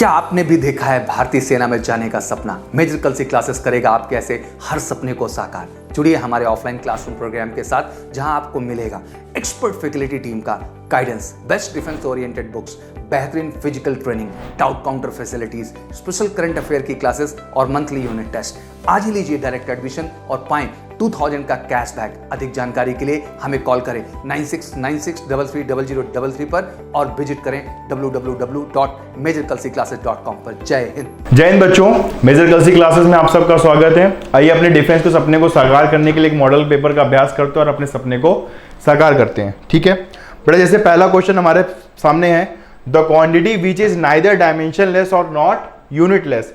क्या आपने भी देखा है भारतीय सेना में जाने का सपना? मेजर कलसी क्लासेस करेगा आपके ऐसे हर सपने को साकार। जुड़िए हमारे ऑफलाइन क्लासरूम प्रोग्राम के साथ, जहां आपको मिलेगा एक्सपर्ट फैकल्टी टीम का guidance, best defence oriented books, बेहतरीन physical training, doubt counter facilities, special current affair की क्लासेस और मंथली यूनिट टेस्ट। आज ही लीजिए डायरेक्ट एडमिशन और पाएं 2000 का कैशबैक। अधिक जानकारी के लिए हमें कॉल करें 9696330033 पर और विजिट करें www.majorkalsiclasses.com पर। जय हिंद। जय हिंद बच्चों, मेजर कलसी क्लासेस में आप सबका स्वागत है। आइए अपने डिफेंस के सपने को साकार करने के लिए एक मॉडल पेपर का अभ्यास करते हैं और अपने सपने को साकार करते हैं। ठीक है बेटा, जैसे पहला क्वेश्चन हमारे सामने है, the quantity which is neither dimensionless और नॉट यूनिटलेस।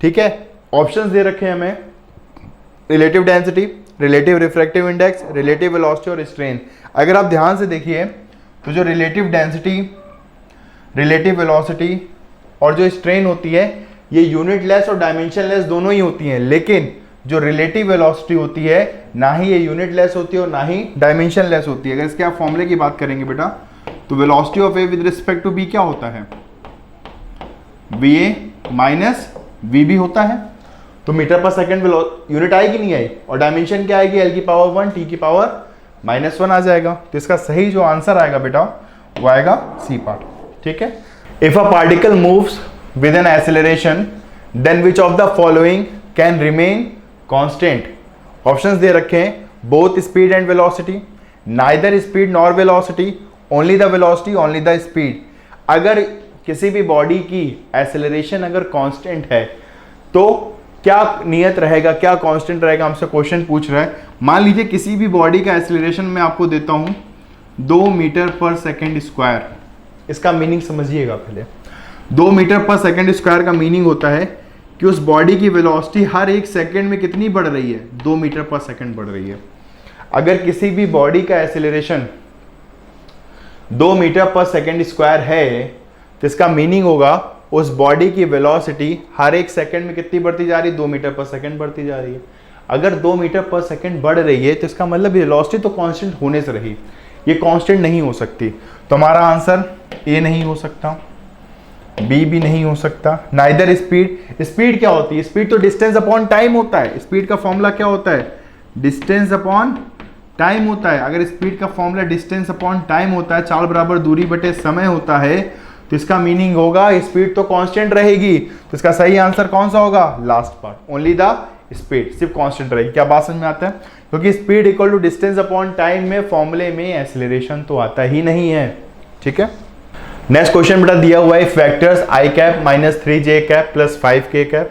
ठीक है, ऑप्शंस दे रखे हैं हमें, relative density, relative refractive index, relative velocity और स्ट्रेन। अगर आप ध्यान से देखिए तो जो रिलेटिव डेंसिटी, रिलेटिव वेलोसिटी और जो स्ट्रेन होती है ये यूनिटलेस और डायमेंशनलेस दोनों ही होती हैं, लेकिन जो रिलेटिव वेलोसिटी होती है ना ही ये यूनिटलेस होती है और ना ही डायमेंशनलेस होती है। अगर इसके आप फॉर्मूले की बात करेंगे बेटा, तो velocity of A with respect to B क्या होता है, वी माइनस वी बी होता है। तो मीटर पर सेकंड यूनिट आएगी नहीं आई, और डायमेंशन क्या आएगी, एल की पावर 1 टी की पावर -1 आ जाएगा। तो इसका सही जो आंसर आएगा बेटा वो आएगा सी पार्ट। ठीक है, if a particle moves with an acceleration then which of the following can remain constant. Options दे रखे हैं, both speed and velocity, neither speed nor velocity, only the velocity only the speed. अगर किसी भी body की acceleration अगर constant है तो क्या नियत रहेगा, क्या कांस्टेंट रहेगा, हमसे क्वेश्चन पूछ रहा है। मान लीजिए किसी भी बॉडी का एक्सेलरेशन मैं आपको देता हूं 2 मीटर पर सेकंड स्क्वायर। इसका मीनिंग समझिएगा पहले। 2 मीटर पर सेकंड स्क्वायर का मीनिंग होता है कि उस बॉडी की वेलोसिटी हर एक सेकंड में कितनी बढ़ रही है, 2 मीटर पर सेकंड बढ़ रही है। अगर किसी भी बॉडी का एक्सेलरेशन 2 मीटर पर सेकंड स्क्वायर है तो इसका मीनिंग होगा उस बॉडी की वेलोसिटी हर एक सेकंड में कितनी बढ़ती जा रही है, 2 मीटर पर सेकंड बढ़ती जा रही है। अगर 2 मीटर पर सेकंड बढ़ रही है तो इसका मतलब वेलोसिटी तो कांस्टेंट होने से रही, ये कांस्टेंट नहीं हो सकती। तो हमारा आंसर ए नहीं हो सकता, बी भी नहीं हो सकता, नाइदर स्पीड। स्पीड क्या होती है, स्पीड तो डिस्टेंस अपॉन टाइम होता है। स्पीड का फॉर्मूला क्या होता है, डिस्टेंस अपॉन टाइम होता है। अगर स्पीड का फॉर्मूला डिस्टेंस अपॉन टाइम होता है, चाल बराबर दूरी बटे समय होता है, तो इसका मीनिंग होगा स्पीड तो कांस्टेंट रहेगी। तो इसका सही आंसर कौन सा होगा, last part, only the speed, सिर्फ कांस्टेंट रहेगी। क्या बात समझ में आता है? क्योंकि speed equal to distance upon time में फॉर्मूले में एक्सेलरेशन तो आता ही नहीं है। ठीक है, नेक्स्ट क्वेश्चन बेटा दिया हुआ है, vectors I cap -3j cap plus 5k cap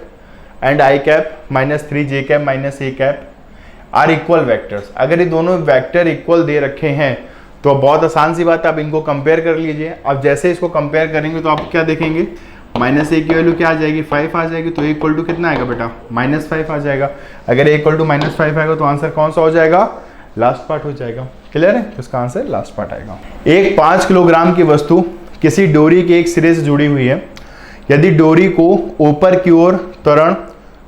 and I cap -3j cap -a cap are equal vectors. अगर ये दोनों वेक्टर इक्वल दे रखे हैं तो बहुत आसान सी बात है, आप इनको कंपेयर कर लीजिए। अब जैसे इसको कंपेयर करेंगे तो आप क्या देखेंगे, -a की वैल्यू क्या आ जाएगी, 5 आ जाएगी। तो इक्वल टू कितना आएगा बेटा, -5 आ जाएगा। अगर इक्वल टू -5 आएगा तो आंसर कौन सा हो जाएगा, लास्ट पार्ट हो जाएगा। क्लियर है, तो इसका आंसर लास्ट पार्ट आएगा। एक 5 किलोग्राम की वस्तु किसी डोरी के एक सिरे से जुड़ी हुई है। यदि डोरी को ऊपर की ओर त्वरण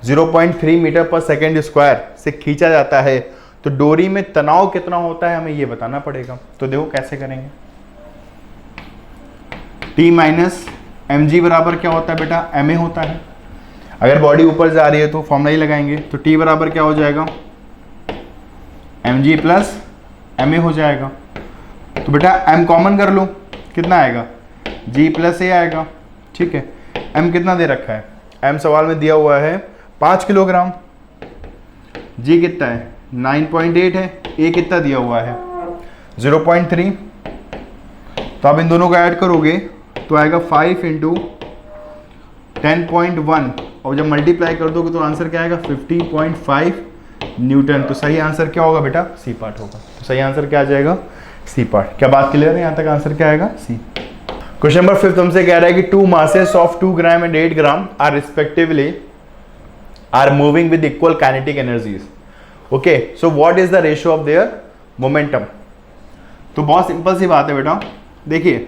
0.3 मीटर पर सेकेंड स्क्वायर से खींचा जाता है तो डोरी में तनाव कितना होता है, हमें यह बताना पड़ेगा। तो देखो कैसे करेंगे, T माइनस mg बराबर क्या होता है बेटा, ma होता है। अगर बॉडी ऊपर जा रही है तो फॉर्मूला ही लगाएंगे, तो T बराबर क्या हो जाएगा, mg प्लस ma हो जाएगा। तो बेटा m कॉमन कर लो, कितना आएगा, g प्लस a आएगा। ठीक है, m कितना दे रखा है, m सवाल में दिया हुआ है 5 किलोग्राम, g कितना है 9.8 है, a कितना दिया हुआ है 0.3। तो आप इन दोनों को ऐड करोगे तो आएगा 5 × 10.1 और जब मल्टीप्लाई कर दोगे तो आंसर क्या आएगा 50.5 न्यूटन। तो सही आंसर क्या होगा बेटा, सी पार्ट होगा। तो सही आंसर क्या आ जाएगा, सी पार्ट। क्या बात क्लियर है, यहाँ तक आंसर क्या आएगा, सी। क्वेश्चन नंबर 5 हमसे कह रहा है कि 2 masses of 2 gram and 8 gram are respectively are moving with equal kinetic energies. Okay, so what is the ratio of their momentum. तो बहुत सिंपल सी बात है बेटा, देखिए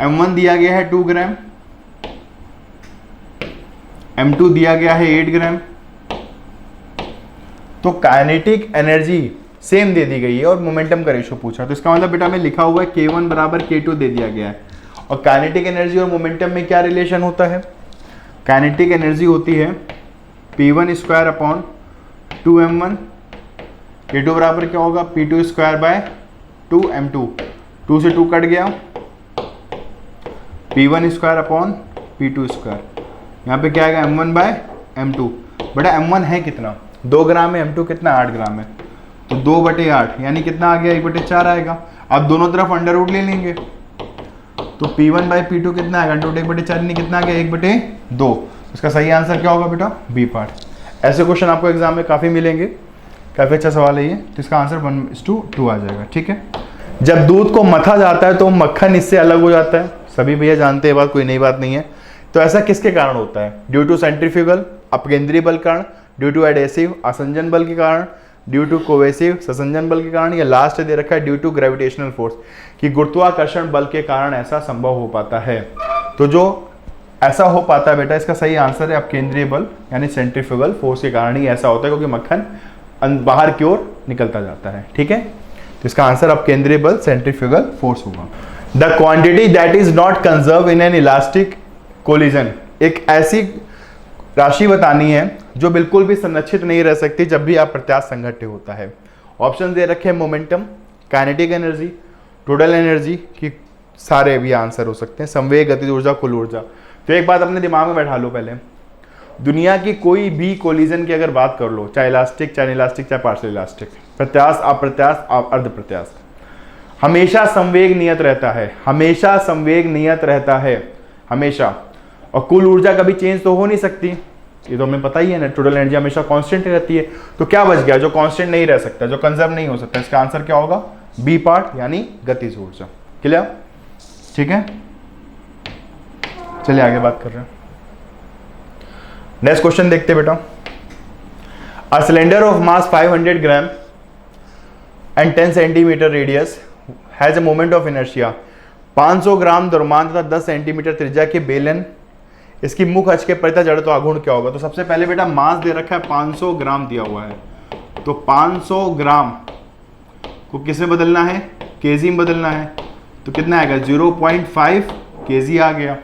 m1 दिया गया है 2 ग्राम, m2 दिया गया है 8 ग्राम। तो काइनेटिक एनर्जी सेम दे दी गई है और मोमेंटम का रेशियो पूछा। तो इसका मतलब बेटा में लिखा हुआ है k1 बराबर k2 दे दिया गया है। और काइनेटिक एनर्जी और मोमेंटम में क्या रिलेशन होता है, काइनेटिक एनर्जी होती है P1 square upon 2m1, P2 बराबर क्या होगा P2 स्क्वायर बाय 2m2, 2 से 2 कट गया, P1 square upon P2 square, यहाँ पे क्या आएगा m1 बाय m2। बेटा m1 है कितना 2 ग्राम है, m2 कितना 8 ग्राम है, तो 2/8 यानी कितना आ गया 1/4 आएगा। अब दोनों तरफ अंडर रूट ले लेंगे तो P1 बाई P2 कितना आएगा, 1/4 यानी कितना आ गया 1/2। इसका सही आंसर क्या होगा बेटा बी पार्ट। ऐसे क्वेश्चन आपको एग्जाम में काफ़ी मिलेंगे, काफ़ी अच्छा सवाल है ये, तो इसका आंसर 1:2 आ जाएगा। ठीक है, जब दूध को मथा जाता है तो मक्खन इससे अलग हो जाता है, सभी भैया जानते हैं बात, कोई नई बात नहीं है। तो ऐसा किसके कारण होता है, ड्यू टू सेंट्रीफ्यूगल अपकेंद्रीय बल कारण, ड्यू टू एडेसिव आसंजन बल के कारण, ड्यू टू कोवेसिव ससंजन बल के कारण, या लास्ट दे रखा है ड्यू टू ग्रेविटेशनल फोर्स कि गुरुत्वाकर्षण बल के कारण ऐसा संभव हो पाता है। तो जो ऐसा हो पाता है बेटा, इसका सही आंसर है अपकेंद्रीय बल यानी सेंट्रीफ्यूगल फोर्स के कारण ही ऐसा होता है, क्योंकि मक्खन बाहर की ओर निकलता जाता है। ठीक है, तो इसका आंसर अपकेंद्रीय बल सेंट्रीफ्यूगल फोर्स होगा। The quantity that is not conserve in an elastic collision, एक ऐसी राशि बतानी है जो बिल्कुल भी संरक्षित नहीं रह सकती जब भी आप प्रत्यास्थ संघट्य होता है। ऑप्शन दे रखे हैं momentum, kinetic energy, total energy की सारे भी आंसर हो सकते हैं, संवेग, गतिज ऊर्जा, कुल ऊर्जा। तो एक बात अपने दिमाग में बैठा लो, पहले दुनिया की कोई भी कोलिजन की अगर बात कर लो, चाहे इलास्टिक चाहे इलास्टिक चाहे पार्शियल इलास्टिक, प्रत्यास्थ अप्रत्यास्थ अर्ध प्रत्यास्थ, हमेशा संवेग नियत रहता है, हमेशा संवेग नियत रहता है हमेशा, और कुल ऊर्जा कभी चेंज तो हो नहीं सकती, ये तो हमें पता ही है ना, टोटल एनर्जी हमेशा कांस्टेंट रहती है। तो क्या बच गया जो कांस्टेंट नहीं रह सकता, जो कंजर्व नहीं हो सकता, इसका आंसर क्या होगा बी पार्ट यानी गतिज ऊर्जा। क्लियर? ठीक है, चलिए आगे बात कर रहे हैं। नेक्स्ट क्वेश्चन देखते बेटा। A cylinder of mass 500 gram and 10 centimetre radius has a moment of inertia. 500 ग्राम द्रव्यमान तथा 10 सेंटीमीटर त्रिज्या के बेलन, इसकी मुख्य अक्ष के परितः जड़त्व आघूर्ण क्या होगा। तो सबसे पहले बेटा मास दे रखा है 500 ग्राम दिया हुआ है, तो 500 ग्राम को किस में बदलना है, केजी में बदलना है, तो कितना आएगा 0.5 केजी आ गया।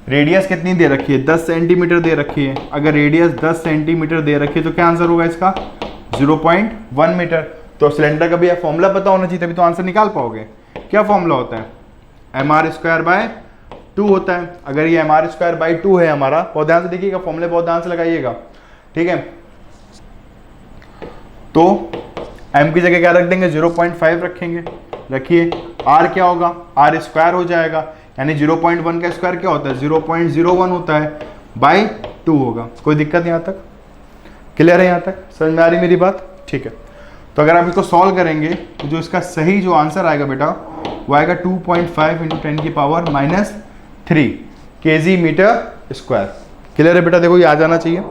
रेडियस कितनी दे रखी है 10 सेंटीमीटर दे रखी है, अगर रेडियस 10 सेंटीमीटर दे रखी है तो क्या आंसर होगा इसका 0.1 मीटर। तो सिलेंडर का भी फॉर्मूला पता होना चाहिए तभी तो आंसर निकाल पाओगे। क्या फॉर्मूला होता है, mr²/2 होता है। अगर ये mr²/2 है हमारा, बहुत ध्यान से देखिएगा, फॉर्मूले बहुत ध्यान से लगाइएगा। ठीक है, तो m की जगह क्या रख देंगे 0.5 रखेंगे, रखिए। r क्या होगा, r² हो जाएगा, यानी 0.1 का स्क्वायर क्या होता है 0.01 होता है, बाई 2 होगा। कोई दिक्कत यहाँ तक? क्लियर है यहाँ तक? समझ में आ रही मेरी बात? ठीक है, तो अगर आप इसको सॉल्व करेंगे तो जो इसका सही जो आंसर आएगा बेटा वो आएगा 2.5 × 10⁻³ kg मीटर स्क्वायर। क्लियर है बेटा? देखो ये आ जाना चाहिए।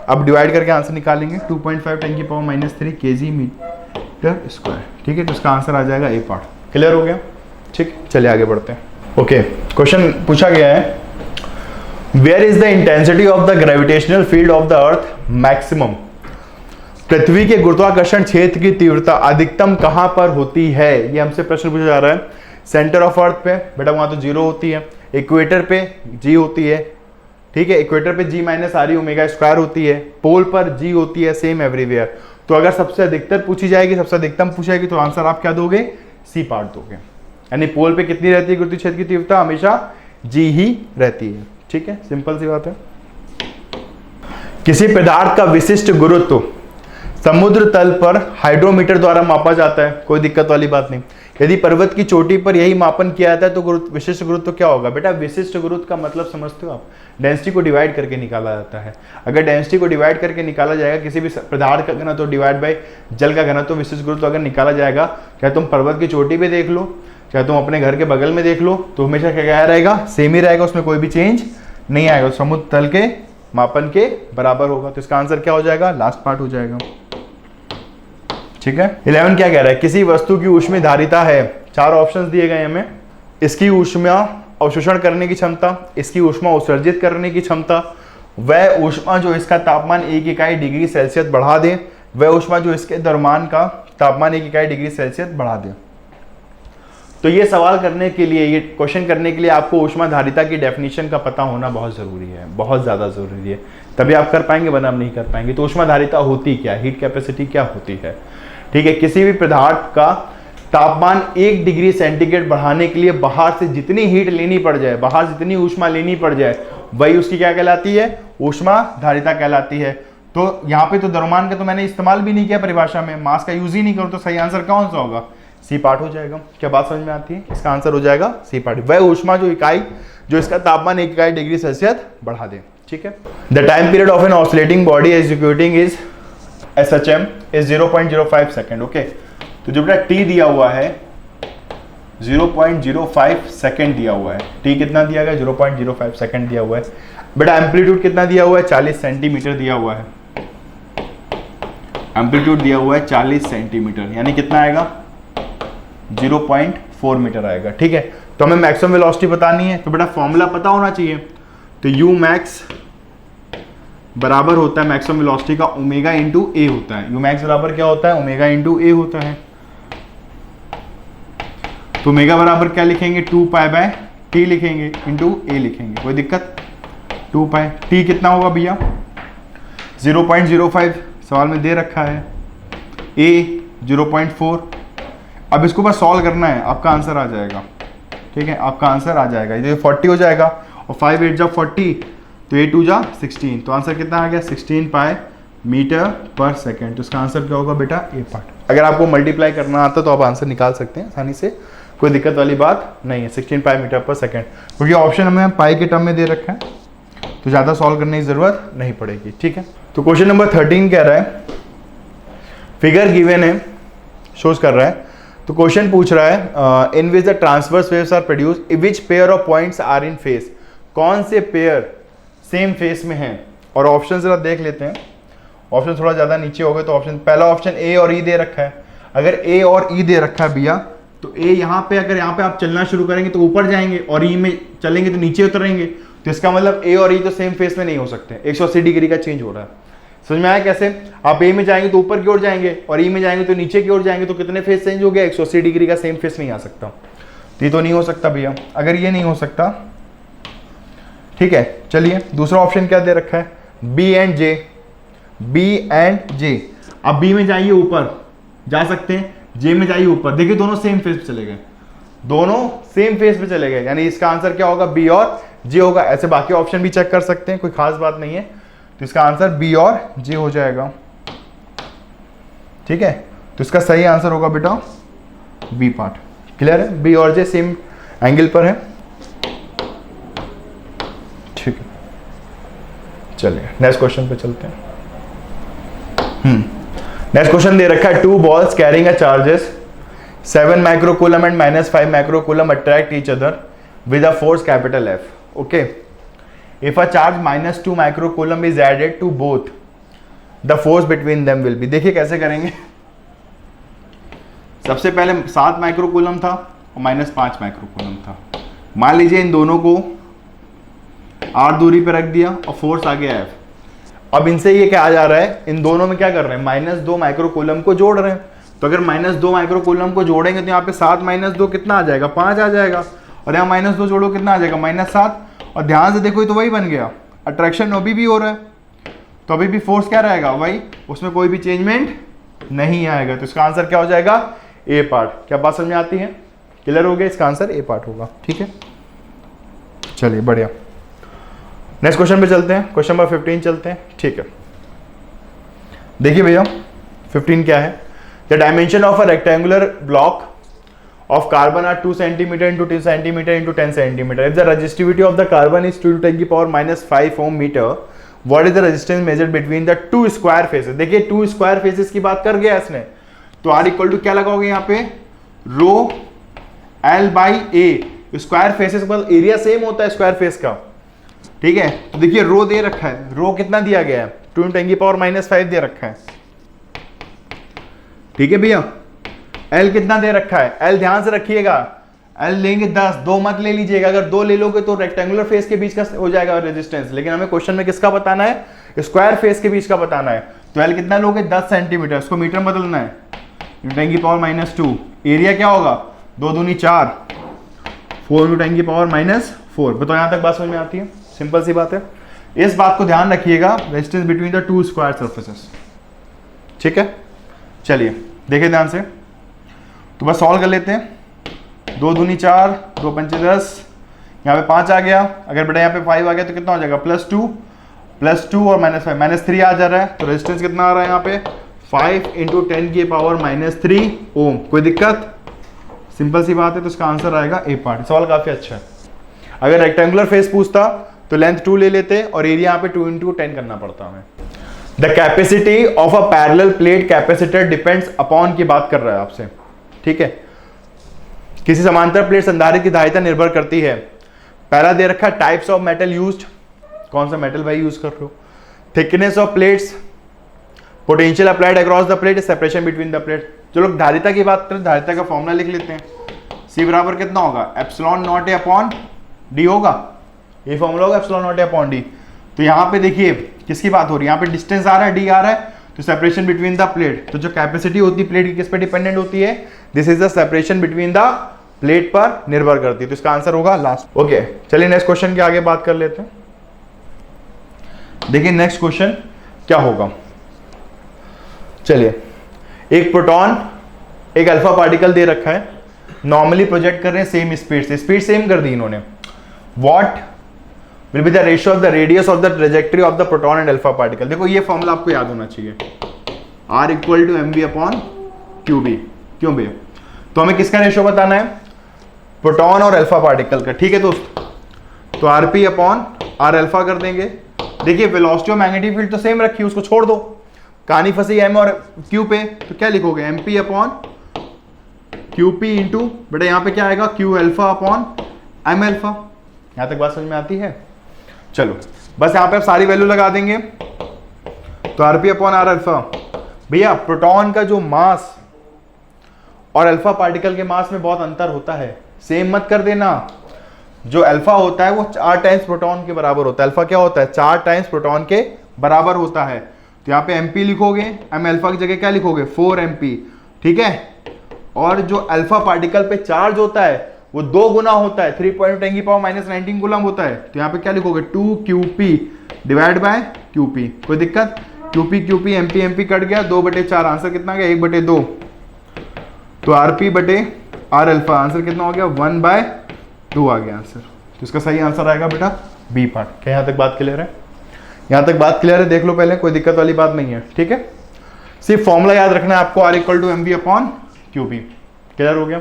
अब डिवाइड करके आंसर निकालेंगे 2.5 × 10⁻³ kg मीटर स्क्वायर। ठीक है, तो इसका आंसर आ जाएगा ए पार्ट। क्लियर हो गया? ठीक, चलिए आगे बढ़ते हैं। ओके, क्वेश्चन पूछा गया है, where is the intensity of the gravitational field of the earth maximum. पृथ्वी के गुरुत्वाकर्षण क्षेत्र की तीव्रता अधिकतम कहां पर होती है, ये हमसे प्रश्न पूछा जा रहा है। सेंटर ऑफ अर्थ पे बेटा वहां तो 0 होती है, इक्वेटर पे G होती है। ठीक है, इक्वेटर पे G-RE⍵² होती है, पोल पर G होती है, सेम एवरीवेयर। तो अगर सबसे अधिकतर पूछी जाएगी, सबसे अधिकतम पूछेगी, तो आंसर आप क्या दोगे, सी पार्ट दोगे। यानी पोल पे कितनी रहती है गुरुत्वीय क्षेत्र की तीव्रता, हमेशा G ही रहती है। ठीक है, सिंपल सी बात है। किसी पदार्थ का विशिष्ट गुरुत्व समुद्र तल पर हाइड्रोमीटर द्वारा मापा जाता है, कोई दिक्कत वाली बात नहीं। यदि पर्वत की चोटी पर यही मापन किया जाता है तो विशिष्ट गुरुत्व क्या होगा बेटा, विशिष्ट गुरुत्व का मतलब समझते हो आप, डेंसिटी को डिवाइड करके निकाला जाता है। अगर डेंसिटी को डिवाइड करके निकाला जाएगा, किसी भी पदार्थ का घनत्व डिवाइड बाय जल का घनत्व, विशिष्ट गुरुत्व अगर निकाला जाएगा, चाहे तुम पर्वत की चोटी पे देख लो, चाहे तुम अपने घर के बगल में देख लो, तो हमेशा क्या रहेगा, सेम ही रहेगा, उसमें कोई भी चेंज नहीं आएगा, समुद्र तल के मापन के बराबर होगा। तो इसका आंसर क्या हो जाएगा, लास्ट पार्ट हो जाएगा। ठीक है, 11 क्या कह रहा है, किसी वस्तु की ऊष्मीधारिता है, 4 ऑप्शंस दिए गए हमें। इसकी ऊष्मा अवशोषण करने की क्षमता, इसकी ऊष्मा उत्सर्जित करने की क्षमता, वह ऊष्मा जो इसका तापमान 1 इकाई डिग्री सेल्सियस बढ़ा दे, वह ऊष्मा जो इसके द्रव्यमान का तापमान 1 इकाई डिग्री सेल्सियस बढ़ा दे। तो ये सवाल करने के लिए, ये क्वेश्चन करने के लिए आपको ऊष्माधारिता की डेफिनेशन का पता होना बहुत ज़रूरी है, बहुत ज़्यादा ज़रूरी है, तभी आप कर पाएंगे, वरना आप नहीं कर पाएंगे। तो ऊष्माधारिता होती क्या, हीट कैपेसिटी क्या होती है, ठीक है। किसी भी पदार्थ का तापमान 1 डिग्री सेंटीग्रेड बढ़ाने के लिए बाहर से जितनी हीट लेनी पड़ जाए, बाहर से जितनी ऊष्मा लेनी पड़ जाए, वही उसकी क्या कहलाती है, ऊष्माधारिता कहलाती है। तो यहाँ पे तो द्रव्यमान का तो मैंने इस्तेमाल भी नहीं किया परिभाषा में, मास का यूज ही नहीं करूँ, तो सही आंसर कौन सा होगा, सी पार्ट हो जाएगा। क्या बात समझ में आती है, इसका आंसर हो जाएगा सी पार्ट, वह ऊष्मा जो इकाई जो इसका तापमान 1 इकाई डिग्री सेल्सियस बढ़ा दे, ठीक है। The time period of an oscillating body executing is SHM is 0.05 second, okay. तो जो बेटा टी दिया हुआ है 0.05 सेकेंड दिया हुआ है, टी कितना दिया गया, 0.05 सेकेंड दिया हुआ है। बेटा एम्पलीट्यूड कितना दिया हुआ है, 40 सेंटीमीटर दिया हुआ है, एम्पलीट्यूड दिया हुआ है 40 सेंटीमीटर, यानी कितना आएगा, 0.4 मीटर आएगा, ठीक है। तो हमें मैक्सिमम वेलोसिटी बतानी है, तो बेटा फॉर्मूला पता होना चाहिए। तो यू मैक्स बराबर होता है मैक्सिमम वेलोसिटी का ओमेगा इंटू ए होता है। यू मैक्स बराबर क्या होता है, ओमेगा इंटू ए होता है। तो ओमेगा बराबर क्या लिखेंगे, 2 पाई बाय टी लिखेंगे इंटू ए लिखेंगे, कोई दिक्कत, 2 पाई। टी कितना होगा भैया, 0.05 सवाल में दे रखा है, ए 0.4। अब इसको बस सॉल्व करना है, आपका आंसर आ जाएगा, ठीक है, आपका आंसर आ जाएगा। ये 40 हो जाएगा और 5 8 जा 40, तो 8 2 जा 16, तो आंसर कितना आ गया, 16 पाई मीटर पर सेकेंड। तो इसका आंसर क्या होगा बेटा, ए पार्ट। अगर आपको मल्टीप्लाई करना आता तो आप आंसर निकाल सकते हैं आसानी से, कोई दिक्कत वाली बात नहीं है। 16 पाई मीटर पर सेकेंड, क्योंकि ऑप्शन हमें पाई के टर्म में दे रखा है, तो ज़्यादा सॉल्व करने की ज़रूरत नहीं पड़ेगी, ठीक है। तो क्वेश्चन नंबर 13 कह रहा है, फिगर गिवन है, शोज कर रहा है। तो क्वेश्चन पूछ रहा है in which the transverse waves are produce, which pair of points are in phase, कौन से पेयर सेम फेस में हैं। और ऑप्शन जरा देख लेते हैं, ऑप्शन थोड़ा ज़्यादा नीचे हो गए, तो ऑप्शन पहला ऑप्शन ए और ई दे रखा है। अगर ए और ई दे रखा है भैया, तो ए यहाँ पे, अगर यहाँ पे आप चलना शुरू करेंगे तो ऊपर जाएंगे, और ई में चलेंगे तो नीचे उतरेंगे, तो इसका मतलब ए और ई तो सेम फेस में नहीं हो सकते, 180 डिग्री का चेंज हो रहा है। समझ में आया कैसे, आप ए में जाएंगे तो ऊपर की ओर जाएंगे, और ई में जाएंगे तो नीचे की ओर जाएंगे, तो कितने फेस चेंज हो गया, 180 डिग्री का सेम फेस नहीं आ सकता। ये तो नहीं हो सकता भैया, अगर ये नहीं हो सकता, ठीक है। चलिए दूसरा ऑप्शन क्या दे रखा है, B and J, B and J. अब बी में जाइए ऊपर जा सकते हैं, जे में जाइए ऊपर, देखिए दोनों सेम फेस पे चले गए, दोनों सेम फेस पे चले गए, यानी इसका आंसर क्या होगा, बी और जे होगा। ऐसे बाकी ऑप्शन भी चेक कर सकते हैं, कोई खास बात नहीं है, तो इसका आंसर बी और जे हो जाएगा, ठीक है। तो इसका सही आंसर होगा बेटा बी पार्ट। क्लियर है, बी और जे सेम एंगल पर है, ठीक है। चलिए नेक्स्ट क्वेश्चन पे चलते हैं। नेक्स्ट क्वेश्चन दे रखा है, 2 balls carrying a charges 7 microcoulomb and -5 microcoulomb attract each other with a force capital F. Okay. If a charge -2 microcoulomb is added to both, the force between them will be. देखिए कैसे करेंगे। सबसे पहले 7 microcoulomb था और -5 microcoulomb था। मान लीजिए इन दोनों को r दूरी पे रख दिया और फोर्स आ गया F। अब इनसे ये क्या आ जा रहा है, इन दोनों में क्या कर रहे हैं, -2 माइक्रोकूलम को जोड़ रहे हैं। तो अगर -2 माइक्रोकूलम को जोड़ेंगे तो यहाँ पे 7 - 2 कितना आ जाएगा, 5 आ जाएगा, और यहाँ -2 जोड़ो कितना आ जाएगा, -7। और ध्यान से देखो ये तो वही बन गया, अट्रैक्शन अभी भी हो रहा है, तो अभी भी फोर्स क्या रहेगा वही, उसमें कोई भी चेंजमेंट नहीं आएगा। तो इसका आंसर क्या हो जाएगा, ए पार्ट। क्या बात समझ में आती है, क्लियर हो गया, इसका आंसर ए पार्ट होगा, ठीक है। चलिए बढ़िया, नेक्स्ट क्वेश्चन पे चलते हैं, क्वेश्चन नंबर 15 चलते हैं, ठीक है। देखिए भैया 15 क्या है, the dimension of a rectangular block of carbon are 2 cm into 2 cm into 10 cm. If the resistivity of the carbon is 2 to the power -5 ohm meter, what is the resistance measured between the two square faces? देखिए 2 square faces की बात कर गया इसने, तो R equal to क्या लगाओगे यहाँ पे, रो L by A. Square faces पर एरिया सेम होता है स्क्वायर फेस का, ठीक है। तो देखिए रो दे रखा है, रो कितना दिया गया है, 2 to the power -5 दे रखा है, ठीक है भैया। L कितना दे रखा है, L ध्यान से रखिएगा, L लेंगे 10, 2 मत ले लीजिएगा, अगर 2 ले लोगे तो रेक्टेंगुलर फेस के बीच का हो जाएगा रेजिस्टेंस, लेकिन हमें क्वेश्चन में किसका बताना है, स्क्वायर फेस के बीच का बताना है। तो L कितना लोगे, 10 सेंटीमीटर, इसको मीटर में बदलना है, 10 की पावर -2, एरिया क्या होगा 2 दूनी 4, 4 इंटू 10 की पावर -4। बताओ यहाँ तक बात समझ में आती है? सिंपल सी बात है। इस बात को ध्यान रखिएगा, resistance between the two square surfaces. ठीक है, चलिए देखिए ध्यान से, तो बस सॉल्व कर लेते हैं। 2 दूनी 4, 2 पंचे 10, यहाँ पे 5 आ गया। अगर बेटा यहाँ पे 5 आ गया तो कितना हो जाएगा? +2 और -5, -3 आ जा रहा है। तो रेजिस्टेंस कितना आ रहा है यहाँ पे? 5 इंटू 10 की पावर -3 ओम। कोई दिक्कत? सिंपल सी बात है, तो इसका आंसर आएगा ए पार्ट। सवाल काफी अच्छा है। अगर रेक्टेंगुलर फेस पूछता तो लेंथ 2 ले लेते और एरिया यहाँ पे 2 इंटू 10 करना पड़ता हमें। The capacity of a parallel plate capacitor depends upon की बात कर रहा है आपसे। ठीक है, किसी समांतर प्लेट संधारित्र की धारिता निर्भर करती है। पहला दे रखा है टाइप्स ऑफ मेटल यूज्ड, कौन सा मेटल भाई यूज कर रहे हो, thickness of plates, potential applied across the plate, separation between the plate. जो लोग धारिता की बात करें, धारिता का फॉर्मूला लिख लेते हैं। C बराबर कितना होगा? Epsilon not a upon D होगा, ये फॉर्मूला होगा epsilon not a upon D. तो यहाँ पे देखिए किसकी बात हो रही है, यहाँ पे डिस्टेंस आ रहा है, डी आ रहा है, तो सेपरेशन बिटवीन द प्लेट। तो जो कैपेसिटी होती है प्लेट की किस पे डिपेंडेंट होती है? This is the separation between the plate पर निर्भर करती है। तो इसका आंसर होगा लास्ट। ओके, चलिए नेक्स्ट क्वेश्चन के आगे बात कर लेते हैं। देखिए नेक्स्ट क्वेश्चन क्या होगा। चलिए, एक प्रोटॉन एक अल्फा पार्टिकल दे रखा है, नॉर्मली प्रोजेक्ट कर रहे हैं सेम स्पीड से, स्पीड सेम कर दी इन्होंने। What will be the ratio of the radius of the trajectory of the proton and alpha particle. देखो ये फॉर्मूला आपको याद होना चाहिए, R equal to mv upon qb। क्यों भैया? तो हमें किसका रेशियो बताना है? प्रोटॉन और अल्फा पार्टिकल का। ठीक है दोस्त, तो rp अपॉन r अल्फा कर देंगे। देखिए वेलोसिटी और मैग्नेटिक फील्ड तो सेम रखी है, उसको छोड़ दो, कहानी फंसी m और q पे, तो क्या लिखोगे? mp अपॉन qp इंटू बेटा यहाँ पे क्या आएगा? q alpha upon m alpha. यहाँ तक बात समझ में आती है? चलो बस यहाँ पे आप सारी वैल्यू लगा देंगे, तो rp अपॉन r अल्फा। भैया प्रोटॉन का जो मास और अल्फा पार्टिकल के मास में बहुत अंतर होता है, सेम मत कर देना। जो अल्फा होता है वो 4 टाइम्स प्रोटॉन के बराबर होता है। अल्फा क्या होता है? 4 टाइम्स प्रोटॉन के बराबर होता है। तो यहाँ पे mp लिखोगे, m अल्फा की जगह क्या लिखोगे? 4mp। ठीक है, और जो अल्फा पार्टिकल पे चार्ज होता है वो 2 गुना होता है, 3.10 की पावर -19 कूलम होता है। तो यहाँ पे क्या लिखोगे? 2qp divide by qp। कोई दिक्कत? qp mp कट गया, 2/4। आंसर कितना गया? 1/2। तो rp बटे r अल्फा, आंसर कितना हो गया? 1/2 आ गया आंसर। तो इसका सही आंसर आएगा बेटा बी पार्ट। क्या यहाँ तक बात क्लियर है? यहाँ तक बात क्लियर है? देख लो पहले, कोई दिक्कत वाली बात नहीं है। ठीक है, सिर्फ फॉर्मूला याद रखना है आपको, R equal to mv upon qp। Clear हो गया?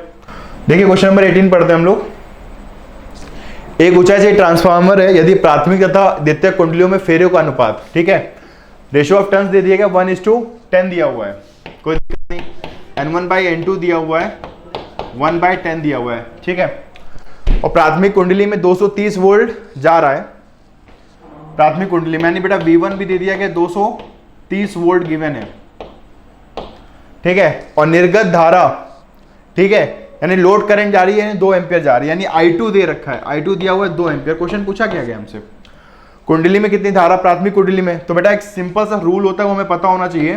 देखिए क्वेश्चन नंबर 18 पढ़ते हैं हम लोग। एक ऊंचाई से ट्रांसफार्मर है, यदि प्राथमिक तथा द्वितीयक कुंडलियों में फेरों का अनुपात, ठीक है, रेशियो ऑफ टर्न्स दे दिया गया 1:10 दिया हुआ है, कोई दिक्कत नहीं। N1/N2 दिया हुआ है, 1/10 दिया हुआ है। ठीक है, और प्राथमिक कुंडली में 230 वोल्ट जा रहा है। प्राथमिक कुंडली में यानी बेटा V1 भी दे दिया गया, 230 वोल्ट गिवन है। ठीक है, और निर्गत धारा, ठीक है, यानी लोड करंट जा रही है 2 एम्पियर जा रही है, यानी I2 दे रखा है, I2 दिया हुआ है 2 एम्पियर। क्वेश्चन पूछा क्या गया हमसे? कुंडली में कितनी धारा? प्राथमिक कुंडली में। तो बेटा एक सिंपल सा रूल होता है, वो हमें पता होना चाहिए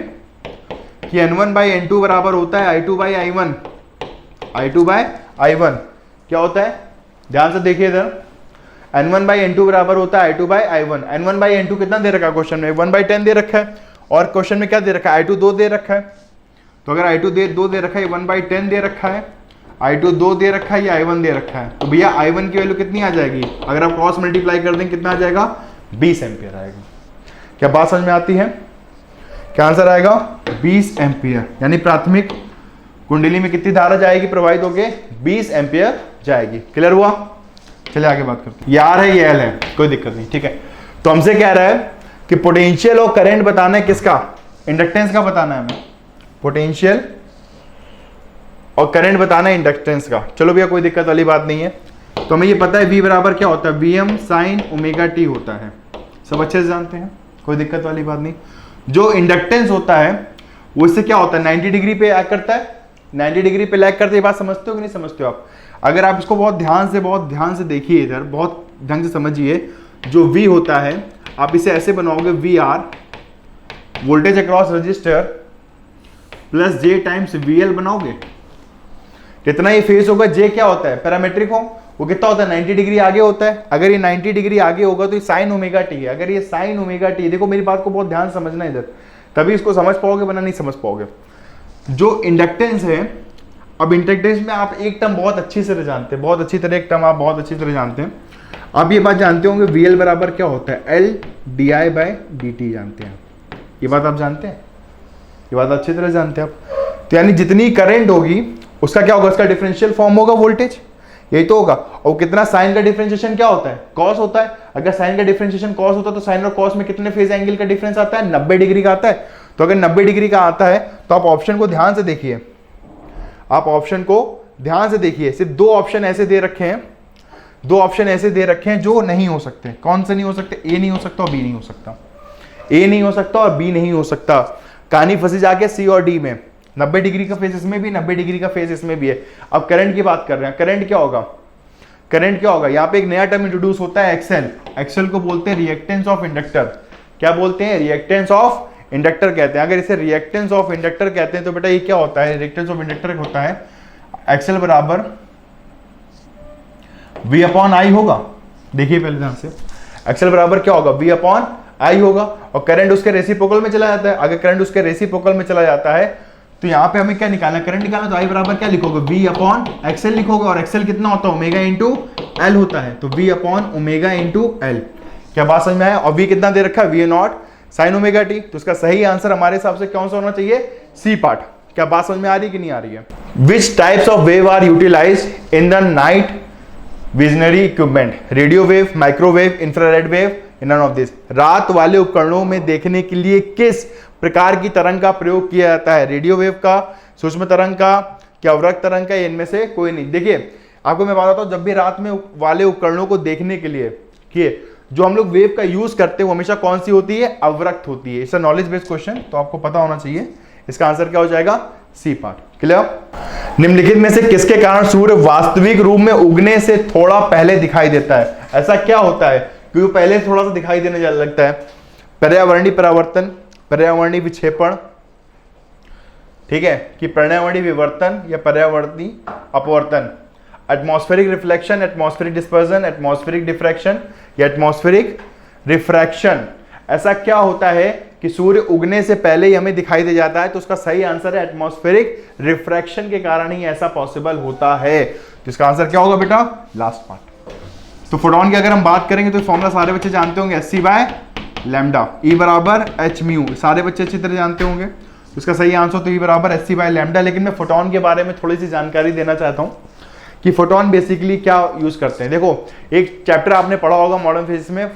कि N1/N2 बराबर होता है I2/I1। I2/I1 क्या होता है? ध्यान से देखिए इधर, N1/N2 बराबर होता है I2/I1। N1/N2 कितना दे रखा है क्वेश्चन में? 1/10 दे रखा है, और क्वेश्चन में क्या दे रखा है? I2 2 दे रखा है। तो अगर I2 2 दे रखा है, 1/10 दे रखा है, I2 2 दे रखा है, या I1 दे रखा है, तो भैया I1 की वैल्यू कितनी आ जाएगी? अगर आप क्रॉस मल्टीप्लाई कर देंगे कितना आ जाएगा? 20 एम्पियर आएगा। क्या बात समझ में आती है? क्या आंसर आएगा? 20 एम्पियर। यानी प्राथमिक कुंडली में कितनी धारा जाएगी, प्रवाहित होके? 20 एम्पियर जाएगी। क्लियर हुआ? चलिए आगे बात करते हैं। ये R है, ये L है, कोई दिक्कत नहीं। ठीक है, तो हमसे कह रहा है कि पोटेंशियल और करंट बताना है किसका? इंडक्टेंस का बताना है हमें। पोटेंशियल और करंट बताना है इंडक्टेंस का। चलो भैया कोई दिक्कत वाली बात नहीं है। तो हमें ये पता है V बराबर क्या होता है? Vm sin ओमेगा t होता है, सब अच्छे से जानते हैं, कोई दिक्कत वाली बात नहीं। जो इंडक्टेंस होता है वो इससे क्या होता है? 90 डिग्री पे लैग करता है, 90 डिग्री पे लैग करते। ये बात समझते हो कि नहीं समझते हो आप? अगर आप इसको बहुत ध्यान से देखिए, इधर बहुत ढंग से समझिए। जो V होता है आप इसे ऐसे बनाओगे, VR voltage across register plus J times VL बनाओगे। कितना ये फेस होगा, जे क्या होता है पैरामेट्रिक हो, वो कितना होता है 90 डिग्री आगे होता है। अगर ये 90 डिग्री आगे होगा तो ये साइन ओमेगा टी है। अगर ये साइन ओमेगा टी, देखो मेरी बात को बहुत ध्यान समझना है इधर, तभी इसको समझ पाओगे वरना नहीं समझ पाओगे। जो इंडक्टेंस है, अब इंडक्टेंस में आप एक टर्म बहुत अच्छी तरह जानते हैं, बहुत अच्छी तरह एक टर्म आप बहुत अच्छी तरह जानते हैं। आप ये बात जानते होंगे VL बराबर क्या होता है, L di/dt जानते हैं। ये बात आप जानते हैं, ये बात अच्छी तरह जानते हैं आप। तो यानी जितनी करंट होगी उसका क्या होगा, उसका डिफरेंशियल फॉर्म होगा वोल्टेज, यही तो होगा। और कितना साइन का डिफरेंशिएशन क्या होता है, कॉस होता है। अगर साइन का डिफरेंशिएशन कॉस होता है तो साइन और कॉस में कितने फेज एंगल का डिफरेंस आता है, 90 डिग्री का आता है। तो अगर 90 डिग्री का आता है तो आप ऑप्शन को ध्यान से देखिए, आप ऑप्शन को ध्यान से देखिए। सिर्फ दो ऑप्शन ऐसे दे रखे हैं, दो ऑप्शन ऐसे दे रखे हैं जो नहीं हो सकते। कौन से नहीं हो सकते, ए नहीं हो सकता और बी नहीं हो सकता, ए नहीं हो सकता और बी नहीं हो सकता। कहानी फंसी जाके सी और डी में। 90 डिग्री का फेज इसमें भी, 90 डिग्री का फेज इसमें भी है। अब करंट की बात कर रहे हैं, करंट क्या होगा, करंट क्या होगा, यहाँ पे एक नया टर्म इंट्रोड्यूस होता है एक्सेल। एक्सेल को बोलते हैं रिएक्टेंस ऑफ इंडक्टर। क्या बोलते हैं, रिएक्टेंस ऑफ इंडक्टर कहते हैं। अगर इसे रिएक्टेंस ऑफ इंडक्टर कहते हैं तो बेटा ये क्या होता है, रिएक्टेंस ऑफ इंडक्टर होता है एक्सेल बराबर V अपॉन आई होगा। देखिए पहले ध्यान से, एक्सेल बराबर क्या होगा, V अपॉन आई होगा। और करंट उसके रेसिप्रोकल में चला जाता है। अगर करंट उसके रेसिप्रोकल में चला जाता है तो यहाँ पे हमें क्या निकालना, करंट निकालना। तो आई बराबर क्या लिखोगे, V अपॉन एक्सेल लिखोगे। और एक्सेल कितना होता है, ओमेगा इंटू एल होता है। तो V upon omega into L. क्या बात समझ में आया। और V कितना दे रखा है, V not sine omega T. तो उसका सही आंसर हमारे हिसाब से कौन सा होना चाहिए, सी पार्ट। क्या बात समझ में आ रही कि नहीं आ रही है। Which types of wave are utilize in the night visionary equipment, radio wave, microwave, infrared wave, none of this. रात वाले उपकरणों में देखने के लिए किस प्रकार की तरंग का प्रयोग किया जाता है, रेडियो वेव का, सूक्ष्म तरंग का, क्या अवरक्त तरंग का, इनमें से कोई नहीं। देखिए आपको मैं बताता हूं, जब भी रात में वाले उपकरणों को देखने के लिए जो हम लोग वेव का यूज करते हैं वो हमेशा कौन सी होती है, अवरक्त होती है। It's a knowledge based question, तो आपको पता होना चाहिए। इसका आंसर क्या हो जाएगा, सी पार्ट। क्लियर। निम्नलिखित में से किसके कारण सूर्य वास्तविक रूप में उगने से थोड़ा पहले दिखाई देता है। ऐसा क्या होता है क्योंकि पहले थोड़ा सा दिखाई देने लगता है। पर्यावरणीय परावर्तन, पर्यावरणीय विक्षेपण, ठीक है, कि पर्यावरणीय विवर्तन या पर्यावरणीय अपवर्तन, atmospheric reflection, atmospheric dispersion, atmospheric diffraction या एटमॉस्फेरिक रिफ्रैक्शन। ऐसा क्या होता है कि सूर्य उगने से पहले ही हमें दिखाई दे जाता है। तो उसका सही आंसर है एटमॉस्फेरिक रिफ्रैक्शन के कारण ही ऐसा पॉसिबल होता है। तो इसका आंसर क्या होगा बेटा, लास्ट पार्ट। तो फोटोन की अगर हम बात करेंगे तो फॉर्मूला सारे बच्चे जानते होंगे, Sc बाय लैम्डा, E बराबर h म्यू, सारे बच्चे अच्छी तरह जानते होंगे। तो इसका सही आंसर तो E बराबर Sc बाय लैम्डा। लेकिन मैं फोटोन के बारे में थोड़ी सी जानकारी देना चाहता हूँ कि फोटोन बेसिकली क्या यूज करते हैं। देखो एक चैप्टर आपने पढ़ा होगा मॉडर्न फिजिक्स में,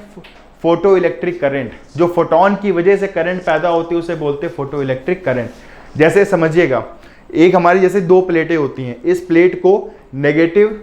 फोटो इलेक्ट्रिक करंट। जो फोटोन की वजह से करंट पैदा होती है उसे बोलते हैं फोटो इलेक्ट्रिक करंट। जैसे समझिएगा, एक हमारी जैसे दो प्लेटें होती हैं, इस प्लेट को नेगेटिव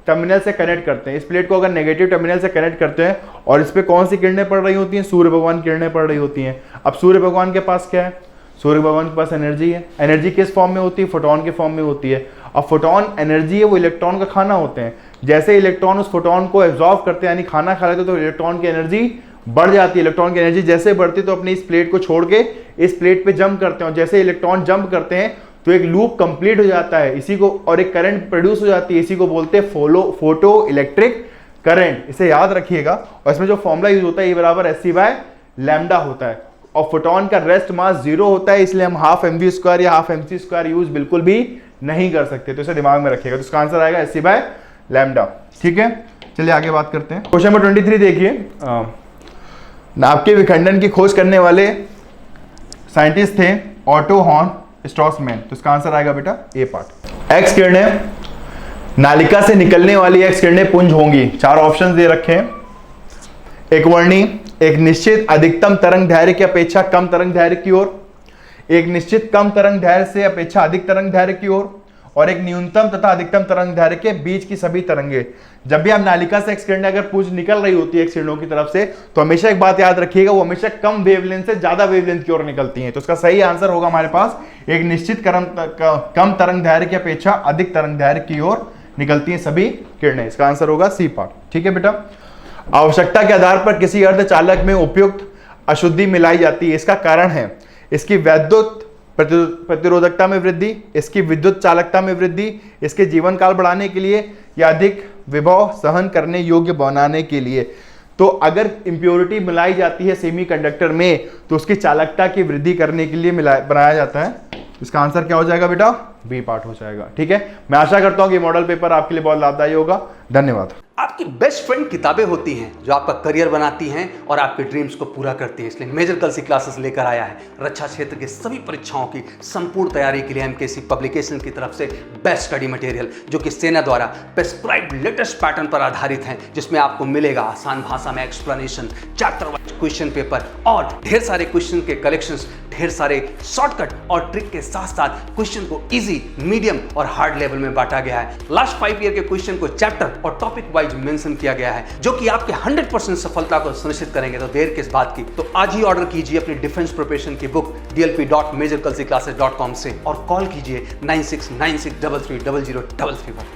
टर्मिनल से कनेक्ट करते हैं। इस प्लेट को अगर नेगेटिव टर्मिनल से कनेक्ट करते हैं और इस पे कौन सी किरणें पड़ रही होती हैं, सूर्य भगवान की किरणें पड़ रही होती हैं। अब सूर्य भगवान के पास क्या है, सूर्य भगवान के पास एनर्जी है। एनर्जी किस फॉर्म में होती है, फोटोन के फॉर्म में होती है। अब फोटोन एनर्जी है, वो इलेक्ट्रॉन का खाना होते हैं। जैसे इलेक्ट्रॉन उस फोटोन को एब्जॉर्व करते हैं यानी खाना खा लेते हैं, तो इलेक्ट्रॉन की एनर्जी बढ़ जाती है। इलेक्ट्रॉन की एनर्जी जैसे बढ़ती है तो अपनी इस प्लेट को छोड़ के इस प्लेट पे जंप करते हैं। और जैसे इलेक्ट्रॉन जंप करते हैं तो एक लूप कंप्लीट हो जाता है इसी को, और एक करंट प्रोड्यूस हो जाती है। इसी को बोलते हैं फोटो इलेक्ट्रिक करंट। इसे याद रखिएगा। और इसमें जो फॉर्मूला यूज होता है E बराबर Sc बाय लैम्डा होता है। और फोटोन का रेस्ट मास 0 होता है, इसलिए हम हाफ mv² या हाफ mc² यूज बिल्कुल भी नहीं कर सकते। तो इसे दिमाग में रखिएगा। तो इसका आंसर आएगा Sc बाय लैम्डा। ठीक है, चलिए आगे बात करते हैं। क्वेश्चन नंबर 23 देखिए, नाभ के विखंडन की खोज करने वाले साइंटिस्ट थे ऑटो हॉर्न स्ट्रॉसमैन। तो इसका आंसर आएगा बेटा ए पार्ट। एक्स किरणें, नालिका से निकलने वाली एक्स किरणें पुंज होंगी। 4 ऑप्शन दे रखे हैं। एक वर्णी, एक निश्चित अधिकतम तरंग दैर्घ्य की अपेक्षा कम तरंग दैर्घ्य की ओर, एक निश्चित कम तरंग दैर्घ्य से अपेक्षा अधिक तरंग दैर्घ्य की ओर, और एक न्यूनतम तथा अधिकतम तरंग दैर्घ्य के बीच की सभी तरंगे। जब भी हम नालिका से एक्स किरणें अगर पुंज निकल रही होती है एक्स किरणों की तरफ से, तो हमेशा एक बात याद रखिएगा, वो हमेशा कम वेवलेंथ से ज्यादा वेवलेंथ की ओर निकलती हैं। तो इसका सही आंसर होगा हमारे पास एक निश्चित कम तरंग दैर्घ्य की अपेक्षा अधिक तरंग दैर्घ्य की ओर निकलती हैं सभी किरणें। इसका आंसर होगा सी पार्ट। ठीक है बेटा। आवश्यकता के आधार पर किसी अर्धचालक में उपयुक्त अशुद्धि मिलाई जाती है। इसका कारण है इसकी वैद्युत प्रतिरोधकता में वृद्धि, इसकी विद्युत चालकता में वृद्धि, इसके जीवन काल बढ़ाने के लिए या अधिक विभव सहन करने योग्य बनाने के लिए। तो अगर इम्प्योरिटी मिलाई जाती है सेमीकंडक्टर में तो उसकी चालकता की वृद्धि करने के लिए बनाया जाता है। इसका आंसर क्या हो जाएगा बेटा? बी पार्ट हो जाएगा। ठीक है, मैं आशा करता हूं कि मॉडल पेपर आपके लिए बहुत लाभदायी होगा। धन्यवाद। आपकी बेस्ट फ्रेंड किताबें होती हैं जो आपका करियर बनाती हैं और आपके ड्रीम्स को पूरा करती हैं। इसलिए मेजर कल सी क्लासेस लेकर आया है रक्षा क्षेत्र के सभी परीक्षाओं की संपूर्ण तैयारी के लिए एमकेसी पब्लिकेशन की तरफ से बेस्ट स्टडी मटेरियल, जो कि सेना द्वारा प्रेस्क्राइब्ड लेटेस्ट पैटर्न पर आधारित है, जिसमें आपको मिलेगा आसान भाषा में explanation, chapter wise question paper और ढेर सारे क्वेश्चन के कलेक्शंस, ढेर सारे शॉर्टकट और ट्रिक के साथ साथ क्वेश्चन को इजी, मीडियम और हार्ड लेवल में बांटा गया है। लास्ट 5 ईयर के क्वेश्चन को चैप्टर और टॉपिक वाइज मेंशन किया गया है, जो कि आपके 100% सफलता को सुनिश्चित करेंगे। तो देर किस बात की, तो आज ही ऑर्डर कीजिए अपनी डिफेंस प्रिपरेशन की बुक dlp.majorkalsiclasses.com से और कॉल कीजिए 9696330033 पर।